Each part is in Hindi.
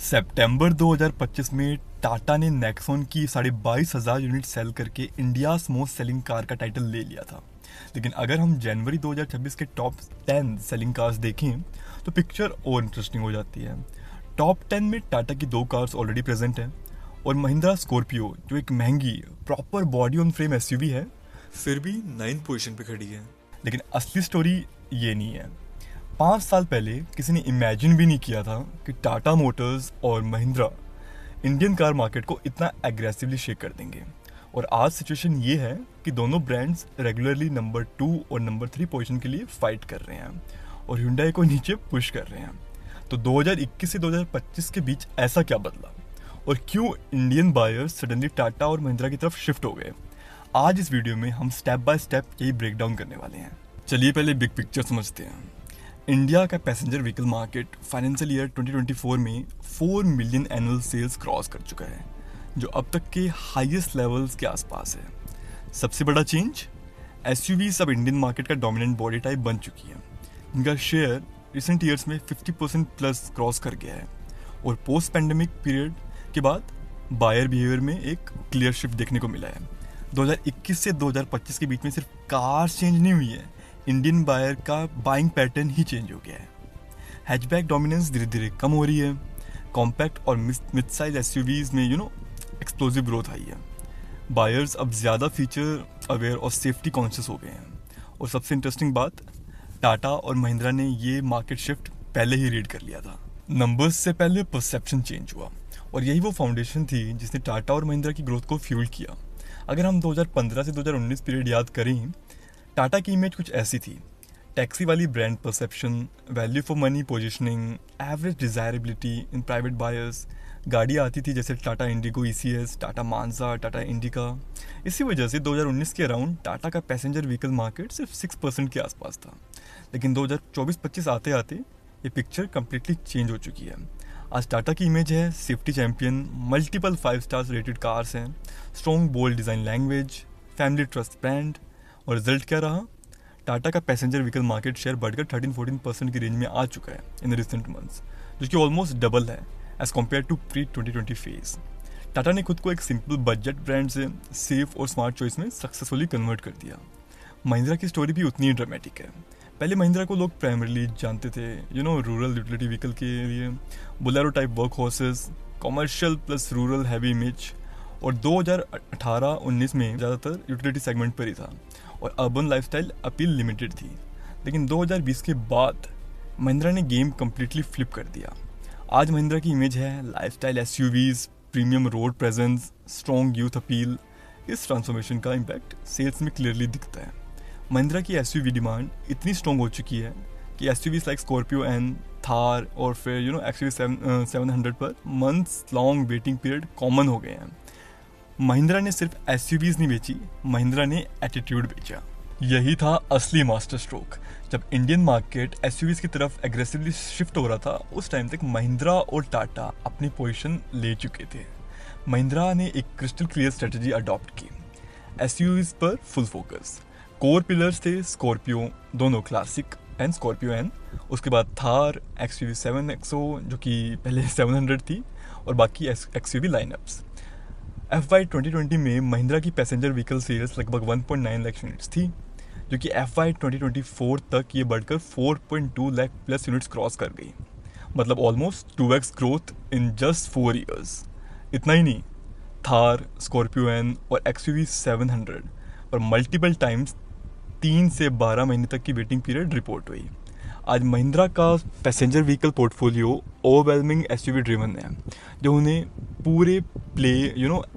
सितंबर 2025 में टाटा ने नेक्सॉन की 22,500 यूनिट सेल करके इंडियाज मोस्ट सेलिंग कार का टाइटल ले लिया था। लेकिन अगर हम जनवरी 2026 के टॉप 10 सेलिंग कार्स देखें तो पिक्चर और इंटरेस्टिंग हो जाती है। टॉप 10 में टाटा की 2 कार्स ऑलरेडी प्रेजेंट हैं और महिंद्रा स्कॉर्पियो जो एक महंगी proper body on frame SUV है फिर भी 9th पोजीशन पे खड़ी है। लेकिन असली स्टोरी ये नहीं है। 5 साल पहले किसी ने इमेजिन भी नहीं किया था कि टाटा मोटर्स और महिंद्रा इंडियन कार मार्केट को इतना एग्रेसिवली शेक कर देंगे। और आज सिचुएशन ये है कि दोनों ब्रांड्स रेगुलरली नंबर 2 और नंबर 3 पोजीशन के लिए फाइट कर रहे हैं और Hyundai को नीचे पुश कर रहे हैं। तो 2021 से 2025 के बीच ऐसा क्या बदला और क्यों इंडियन बायर्स सडनली टाटा और महिंद्रा की तरफ शिफ्ट हो गए, आज इस वीडियो में हम स्टेप बाय स्टेप यही ब्रेक डाउन करने वाले हैं। चलिए पहले बिग पिक्चर समझते हैं। इंडिया का passenger vehicle market financial year 2024 में 4 मिलियन एनुअल सेल्स क्रॉस कर चुका है, जो अब तक के हाईएस्ट लेवल्स के आसपास है। सबसे बड़ा चेंज, एसयूवी सब इंडियन मार्केट का डोमिनेंट बॉडी टाइप बन चुकी है। इनका शेयर रिसेंट ईयर्स में 50% प्लस क्रॉस कर गया है और पोस्ट पैंडेमिक पीरियड के बाद बायर बिहेवियर में एक क्लियर शिफ्ट देखने को मिला है। 2021 से 2025 के बीच में सिर्फ कार चेंज नहीं हुई है, इंडियन बायर का बाइंग पैटर्न ही चेंज हो गया है। हैचबैक डोमिनेंस धीरे धीरे कम हो रही है। कॉम्पैक्ट और मिड साइज एसयूवीज में एक्सप्लोसिव ग्रोथ आई है। बायर्स अब ज़्यादा फीचर अवेयर और सेफ्टी कॉन्शियस हो गए हैं। और सबसे इंटरेस्टिंग बात, टाटा और महिंद्रा ने ये मार्केट शिफ्ट पहले ही रीड कर लिया था। नंबर्स से पहले परसेप्शन चेंज हुआ और यही वो फाउंडेशन थी जिसने टाटा और महिंद्रा की ग्रोथ को फ्यूल किया। अगर हम 2015 से 2019 पीरियड याद करें, टाटा की इमेज कुछ ऐसी थी। टैक्सी वाली brand perception, value for money positioning, average desirability in private buyers. गाड़ियाँ आती थी जैसे Tata Indigo ECS, Tata Manza, Tata Indica. इसी वजह से 2019 के अराउंड टाटा का पैसेंजर व्हीकल मार्केट सिर्फ 6% के आसपास था। लेकिन 2024-25 आते आते ये पिक्चर कम्प्लीटली चेंज हो चुकी है। आज टाटा की इमेज है safety champion, multiple 5 stars rated cars हैं, strong bold design language, family trust brand. और रिजल्ट क्या रहा? टाटा का पैसेंजर व्हीकल मार्केट शेयर बढ़कर 13-14% की रेंज में आ चुका है इन रिसेंट मंथ्स, जो कि ऑलमोस्ट डबल है एज कम्पेयर टू प्री-2020 फेज। टाटा ने खुद को एक सिंपल बजट ब्रांड से सेफ और स्मार्ट चॉइस में सक्सेसफुली कन्वर्ट कर दिया। महिंद्रा की स्टोरी भी उतनी ही ड्रामेटिक है। पहले महिंद्रा को लोग प्राइमरली जानते थे रूरल यूटिलिटी व्हीकल के लिए, Bolero type work horses, commercial plus rural heavy image. और 2018-19 में ज़्यादातर यूटिलिटी सेगमेंट पर ही था और अर्बन लाइफस्टाइल अपील लिमिटेड थी। लेकिन 2020 के बाद महिंद्रा ने गेम कम्प्लीटली फ्लिप कर दिया। आज महिंद्रा की इमेज है lifestyle SUVs, premium road presence, strong youth appeal. इस ट्रांसफॉर्मेशन का इम्पैक्ट सेल्स में क्लियरली दिखता है। महिंद्रा की एसयूवी डिमांड इतनी स्ट्रॉन्ग हो चुकी है कि SUVs like Scorpio and Thar और फिर एक्सयूवी 700 पर months long waiting period common हो गए हैं। महिंद्रा ने सिर्फ एसयूवीज नहीं बेची, महिंद्रा ने एटीट्यूड बेचा। यही था असली मास्टर स्ट्रोक। जब इंडियन मार्केट एसयूवीज की तरफ एग्रेसिवली शिफ्ट हो रहा था, उस टाइम तक महिंद्रा और टाटा अपनी पोजीशन ले चुके थे। महिंद्रा ने एक क्रिस्टल क्लियर स्ट्रेटजी अडॉप्ट की, एसयूवीज पर फुल फोकस। कोर पिलर्स थे स्कॉर्पियो, दोनों क्लासिक एंड स्कॉर्पियो एन, उसके बाद थार, एक्सयूवी 7XO जो कि पहले 700 थी, और बाकी एक्सयूवी लाइनअप्स। FY 2020 में महिंद्रा की पैसेंजर व्हीकल सेल्स लगभग 1.9 लाख यूनिट्स थी, जो कि FY 2024 तक ये बढ़कर 4.2 लाख प्लस यूनिट्स क्रॉस कर गई। मतलब almost 2x growth in just 4 years. इतना ही नहीं, थार, स्कॉर्पियो एन और एक्सयूवी 700 पर मल्टीपल टाइम्स 3 से 12 महीने तक की वेटिंग पीरियड रिपोर्ट हुई। आज महिंद्रा का passenger vehicle portfolio overwhelming SUV driven है, जो उन्हें पूरे प्ले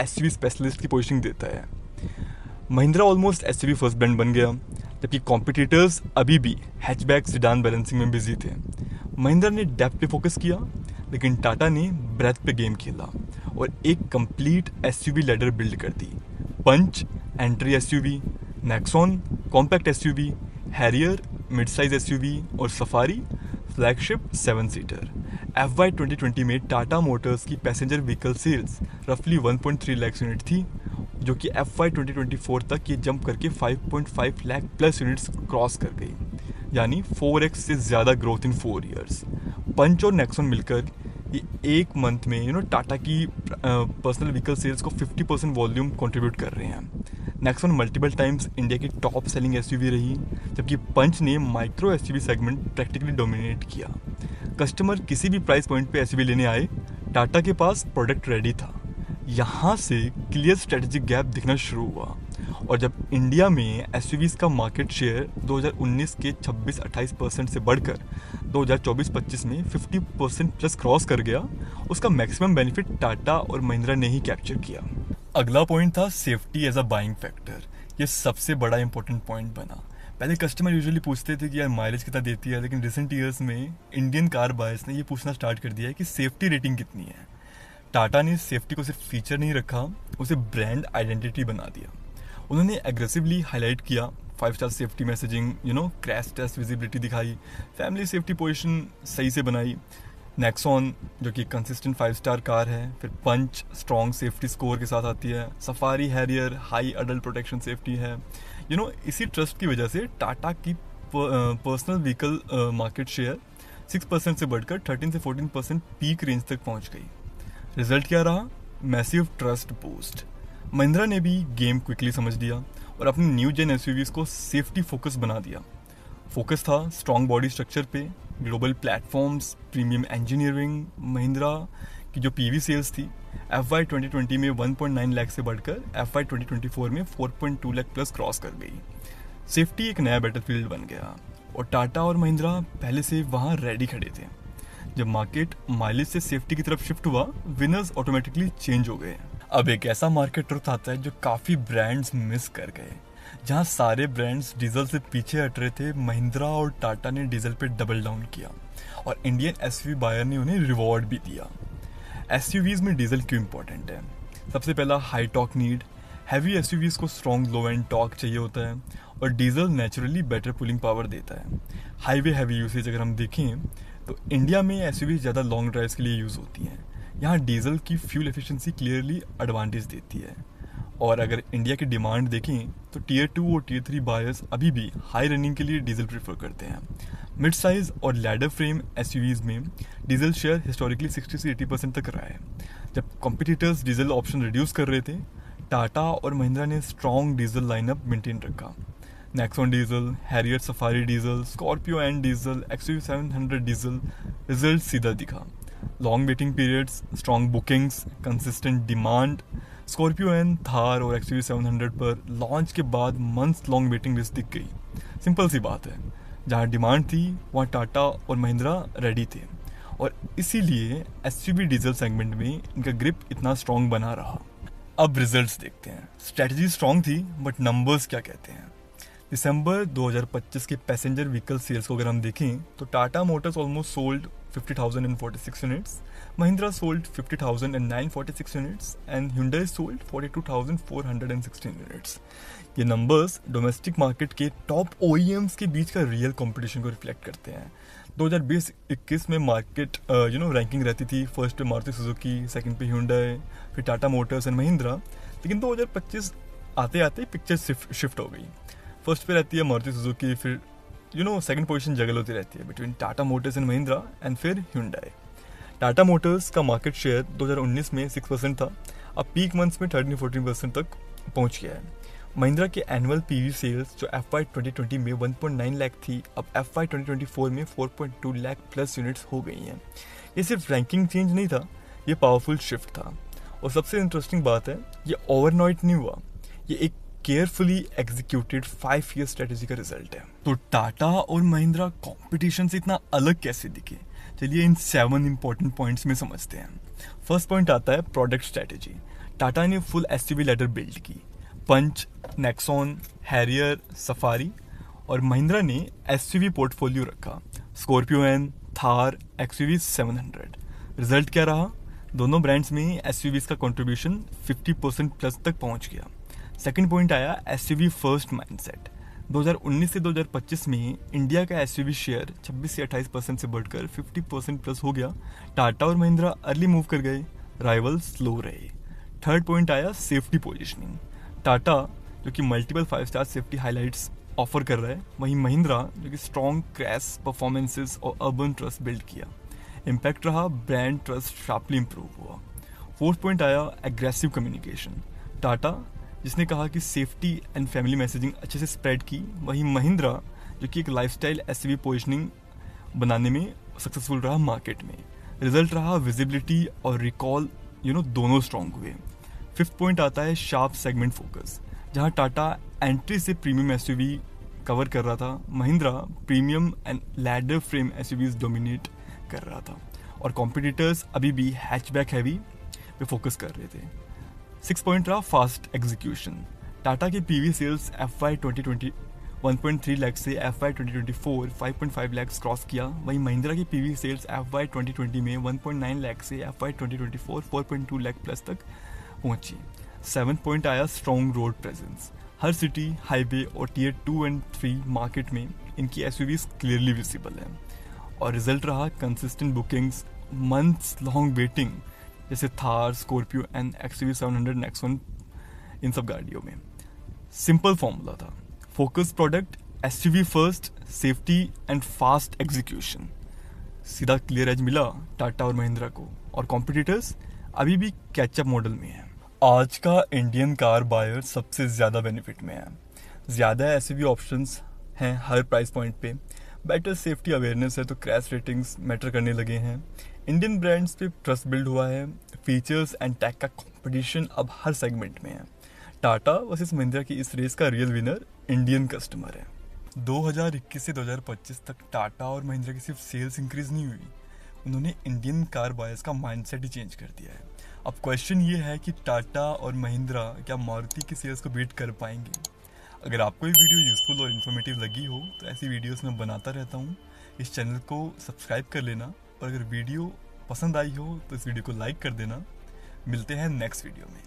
एसयूवी स्पेशलिस्ट की पोजीशनिंग देता है। Mahindra almost SUV first brand बन गया, जबकि कॉम्पिटिटर्स अभी भी हैचबैक सेडान बैलेंसिंग में बिजी थे। महिंद्रा ने डेप्थ पे फोकस किया, लेकिन टाटा ने ब्रेथ पे गेम खेला और एक कंप्लीट एसयूवी लैडर बिल्ड कर दी। Punch entry SUV, Nexon compact SUV, Harrier mid size SUV और सफारी फ्लैगशिप 7 सीटर। FY 2020 में टाटा मोटर्स की पैसेंजर व्हीकल सेल्स रफली 1.3 लाख यूनिट थी, जो कि FY 2024 तक ये जंप करके 5.5 लाख प्लस यूनिट्स क्रॉस कर गई, यानी 4x से ज़्यादा ग्रोथ इन 4 ईयर्स। पंच और नेक्सॉन मिलकर ये एक मंथ में टाटा की पर्सनल व्हीकल सेल्स को 50% वॉल्यूम कंट्रीब्यूट कर रहे हैं। नेक्सॉन मल्टीपल टाइम्स इंडिया की टॉप सेलिंग एसयूवी रही, जबकि पंच ने micro SUV segment practically dominate किया। कस्टमर किसी भी प्राइस पॉइंट पे एसयूवी लेने आए, टाटा के पास प्रोडक्ट रेडी था। यहाँ से क्लियर स्ट्रेटेजिक गैप दिखना शुरू हुआ, और जब इंडिया में एसयूवीज का मार्केट शेयर 2019 के 26-28% से बढ़कर 2024-25 में 50% प्लस क्रॉस कर गया, उसका मैक्सिमम बेनिफिट टाटा और महिंद्रा ने ही कैप्चर किया। अगला पॉइंट था safety as a buying factor. ये सबसे बड़ा इंपॉर्टेंट पॉइंट बना। पहले कस्टमर यूजुअली पूछते थे कि यार माइलेज कितना देती है, लेकिन रिसेंट ईयर्स में इंडियन कार बायर्स ने ये पूछना स्टार्ट कर दिया है कि सेफ्टी रेटिंग कितनी है। टाटा ने सेफ्टी को सिर्फ फीचर नहीं रखा, उसे ब्रांड आइडेंटिटी बना दिया। उन्होंने एग्रेसिवली हाईलाइट किया 5 star safety messaging, crash test visibility दिखाई, फैमिली सेफ्टी पोजीशन सही से बनाई। नेक्सॉन जो कि कंसिस्टेंट 5 स्टार कार है, फिर पंच स्ट्रॉन्ग सेफ्टी स्कोर के साथ आती है, safari Harrier high adult protection safety है। इसी ट्रस्ट की वजह से टाटा की पर्सनल व्हीकल मार्केट शेयर 6% से बढ़कर 13 से 14% पीक रेंज तक पहुंच गई। रिजल्ट क्या रहा? Massive trust boost. महिंद्रा ने भी गेम क्विकली समझ लिया और अपनी न्यू जेन एसयूवीज को सेफ्टी फोकस बना दिया। फोकस था स्ट्रॉन्ग बॉडी स्ट्रक्चर पे, global platforms, premium engineering. Mahindra की जो पीवी सेल्स थी FY 2020 में 1.9 लाख से बढ़कर FY 2024 में 4.2 लाख प्लस क्रॉस कर गई। सेफ्टी एक नया बैटलफील्ड बन गया और टाटा और महिंद्रा पहले से वहाँ रेडी खड़े थे। जब मार्केट माइलेज से सेफ्टी की तरफ शिफ्ट हुआ, विनर्स ऑटोमेटिकली चेंज हो गए। अब एक ऐसा मार्केट ट्रुथ आता है जो काफ़ी ब्रांड्स मिस कर गए। जहाँ सारे ब्रांड्स डीजल से पीछे हट रहे थे, महिंद्रा और टाटा ने डीजल पे डबल डाउन किया और इंडियन एसयूवी बायर ने उन्हें रिवॉर्ड भी दिया। एसयूवीज में डीजल क्यों इंपॉर्टेंट है? सबसे पहला, high torque need. Heavy SUVs को स्ट्रॉन्ग लो एंड टॉर्क चाहिए होता है और diesel naturally better pulling power देता है। हाईवे हैवी यूसेज अगर हम देखें तो इंडिया में एसयूवी ज़्यादा लॉन्ग ड्राइव्स के लिए यूज़ होती हैं। यहाँ डीजल की फ्यूल एफिशिएंसी क्लियरली एडवांटेज देती है। और अगर इंडिया की डिमांड देखें तो टियर 2 और टियर 3 बायर्स अभी भी हाई रनिंग के लिए डीजल प्रेफर करते हैं। मिड साइज और लैडर फ्रेम एसयूवीज में डीजल शेयर हिस्टोरिकली 60 से 80% तक रहा है। जब कॉम्पिटिटर्स डीजल ऑप्शन रिड्यूस कर रहे थे, टाटा और महिंद्रा ने स्ट्रॉन्ग डीजल लाइनअप मेंटेन रखा। Nexon diesel, Harrier safari diesel, Scorpio and diesel, XUV 700 diesel. Result सीधा दिखा। Long waiting periods, strong bookings, consistent demand. Scorpio and Thar और XUV 700 पर लॉन्च के बाद मंथ्स लॉन्ग वेटिंग लिस्ट दिख गई। सिंपल सी बात है, जहाँ डिमांड थी वहाँ टाटा और महिंद्रा रेडी थे और इसीलिए एसयूवी डीजल सेगमेंट में इनका ग्रिप इतना स्ट्रॉन्ग बना रहा। अब रिजल्ट्स देखते हैं। स्ट्रेटजी स्ट्रॉन्ग थी, बट नंबर्स क्या कहते हैं? दिसंबर 2025 के पैसेंजर व्हीकल सेल्स को अगर हम देखें तो Tata Motors almost sold 50,046 units, Mahindra sold 50,946 units and Hyundai sold 42,416 units. ये नंबर्स डोमेस्टिक मार्केट के टॉप OEMs के बीच का रियल कंपटीशन को रिफ्लेक्ट करते हैं। 2020-21 में मार्केट रैंकिंग रहती थी, फर्स्ट पे मारुति सुजुकी, सेकंड पे Hyundai, फिर टाटा मोटर्स एंड महिंद्रा। लेकिन 2025 आते आते पिक्चर शिफ्ट हो गई। फर्स्ट पे रहती है मारुति सुजुकी, फिर सेकंड पोजीशन जगल होती रहती है between Tata Motors and Mahindra and फिर Hyundai। टाटा मोटर्स का मार्केट शेयर 2019 में 6% था, अब पीक मंथ्स में 13-14% तक पहुंच गया है। महिंद्रा के एनुअल पीवी सेल्स जो FY 2020 में 1.9 लाख थी, अब FY 2024 में 4.2 लाख प्लस यूनिट्स हो गई हैं। ये सिर्फ रैंकिंग चेंज नहीं था, ये पावरफुल शिफ्ट था। और सबसे इंटरेस्टिंग बात है, ये ओवरनाइट नहीं हुआ, ये एक केयरफुली एग्जीक्यूटेड 5 ईयर स्ट्रेटेजी का रिजल्ट है। तो टाटा और महिंद्रा कंपटीशन से इतना अलग कैसे दिखे? चलिए इन 7 इंपॉर्टेंट पॉइंट्स में समझते हैं। फर्स्ट पॉइंट आता है प्रोडक्ट स्ट्रेटेजी। टाटा ने फुल एसयूवी लैडर बिल्ड की, पंच, नेक्सॉन, हैरियर, सफारी, और महिंद्रा ने एसयूवी पोर्टफोलियो रखा, Scorpio N, Thar, XUV 700। Result क्या रहा? दोनों ब्रांड्स में एसयूवीज का कंट्रीब्यूशन 50% प्लस तक पहुंच गया। सेकंड पॉइंट आया एसयूवी फर्स्ट माइंडसेट। 2019 से 2025 में इंडिया का एसयूवी शेयर 26 से 28% से बढ़कर 50% प्लस हो गया। टाटा और महिंद्रा अर्ली मूव कर गए, राइवल स्लो रहे। थर्ड पॉइंट आया सेफ्टी पोजीशनिंग। टाटा जो कि multiple 5 star safety highlights offer कर रहा है, वहीं महिंद्रा जो कि स्ट्रॉन्ग क्रैश परफॉर्मेंसेस और अर्बन ट्रस्ट बिल्ड किया। इम्पैक्ट रहा, ब्रांड ट्रस्ट शार्पली इंप्रूव हुआ। फोर्थ पॉइंट आया एग्रेसिव कम्युनिकेशन। टाटा जिसने कहा कि सेफ्टी एंड फैमिली मैसेजिंग अच्छे से स्प्रेड की, वहीं महिंद्रा जो कि एक लाइफस्टाइल एसयूवी पोजिशनिंग बनाने में सक्सेसफुल रहा मार्केट में। रिजल्ट रहा विजिबिलिटी और रिकॉल दोनों स्ट्रॉन्ग हुए। फिफ्थ पॉइंट आता है शार्प सेगमेंट फोकस। जहां टाटा एंट्री से प्रीमियम एसयूवी कवर कर रहा था, Mahindra premium and ladder frame SUVs dominate कर रहा था और कॉम्पिटिटर्स अभी भी हैचबैक हैवी पे फोकस कर रहे थे। सिक्स पॉइंट रहा फास्ट एग्जीक्यूशन। टाटा के पीवी सेल्स FY 2020 1.3 लाख से FY 2024 5.5 लाख क्रॉस किया, वहीं महिंद्रा की पीवी सेल्स FY 2020 में 1.9 लाख से FY 2024 4.2 लाख प्लस तक पहुंची। सेवंथ पॉइंट आया स्ट्रॉन्ग रोड प्रेजेंस। हर सिटी, हाईवे और टियर 2 एंड 3 मार्केट में इनकी एसयूवीज क्लियरली विजिबल है और रिजल्ट रहा consistent bookings, months long waiting जैसे Thar, Scorpio and XUV 700 Nexon, इन सब गाड़ियों में। सिंपल फॉर्मूला था, focus product, SUV first, safety and fast execution. सीधा क्लियर एज मिला टाटा और महिंद्रा को और कॉम्पिटिटर्स अभी भी कैचअप मॉडल में है। आज का इंडियन कार बायर सबसे ज़्यादा बेनिफिट में है। ज़्यादा एसयूवी ऑप्शंस हैं हर प्राइस पॉइंट पे, बेटर सेफ्टी अवेयरनेस है तो क्रैश रेटिंग्स मैटर करने लगे हैं, इंडियन ब्रांड्स पे ट्रस्ट बिल्ड हुआ है, फीचर्स एंड टेक का कंपटीशन अब हर सेगमेंट में है। टाटा वर्सेस महिंद्रा की इस रेस का रियल विनर इंडियन कस्टमर है। 2021 से 2025 तक टाटा और महिंद्रा की सिर्फ सेल्स इंक्रीज नहीं हुई, उन्होंने इंडियन कार बायर्स का माइंडसेट ही चेंज कर दिया है। अब क्वेश्चन ये है कि टाटा और महिंद्रा क्या मारुति की सेल्स को बीट कर पाएंगे। अगर आपको ये वीडियो यूजफुल और इन्फॉर्मेटिव लगी हो तो ऐसी वीडियोस मैं बनाता रहता हूँ, इस चैनल को सब्सक्राइब कर लेना और अगर वीडियो पसंद आई हो तो इस वीडियो को लाइक कर देना। मिलते हैं नेक्स्ट वीडियो में।